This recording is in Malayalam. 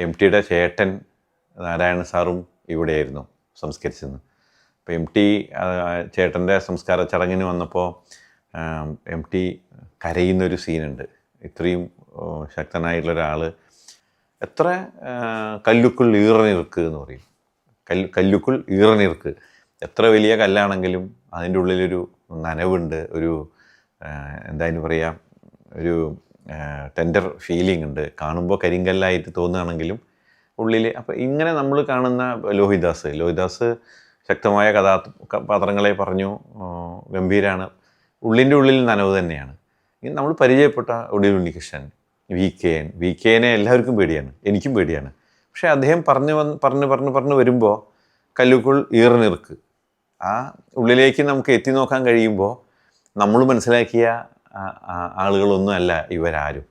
എം ടിയുടെ ചേട്ടൻ നാരായണ സാറും ഇവിടെയായിരുന്നു സംസ്കരിച്ചത്. അപ്പോൾ എം ടി ചേട്ടൻ്റെ സംസ്കാര ചടങ്ങിന് വന്നപ്പോൾ എം ടി കരയുന്നൊരു സീനുണ്ട്. ഇത്രയും ശക്തനായിട്ടുള്ള ഒരാൾ എത്ര കല്ലുക്കുൾ ഈറനിർക്ക് എന്ന് പറയും. കല്ലുക്കുൾ ഈറനിർക്ക്, എത്ര വലിയ കല്ലാണെങ്കിലും അതിൻ്റെ ഉള്ളിലൊരു നനവുണ്ട്, ഒരു എന്തായാലും പറയാം, ഒരു ടെൻഡർ ഫീലിംഗ് ഉണ്ട്. കാണുമ്പോൾ കരിങ്കല്ലായിട്ട് തോന്നുകയാണെങ്കിലും ഉള്ളിൽ. അപ്പോൾ ഇങ്ങനെ നമ്മൾ കാണുന്ന ലോഹിദാസ് ശക്തമായ കഥാപാത്രങ്ങളെ പറഞ്ഞു, ഗംഭീരാണ്, ഉള്ളിൻ്റെ ഉള്ളിൽ നനവ് തന്നെയാണ്. നമ്മൾ പരിചയപ്പെട്ട ഒടുവിൽ ഉണ്ണികൃഷ്ണൻ, വി കെനെ എല്ലാവർക്കും പേടിയാണ്, എനിക്കും പേടിയാണ്. പക്ഷേ അദ്ദേഹം പറഞ്ഞു വരുമ്പോൾ കല്ലുക്കുൾ ഈറനിർക്ക്, ആ ഉള്ളിലേക്ക് നമുക്ക് എത്തി നോക്കാൻ കഴിയുമ്പോൾ നമ്മൾ മനസ്സിലാക്കിയ ആളുകളൊന്നും അല്ല ഇവരാരും.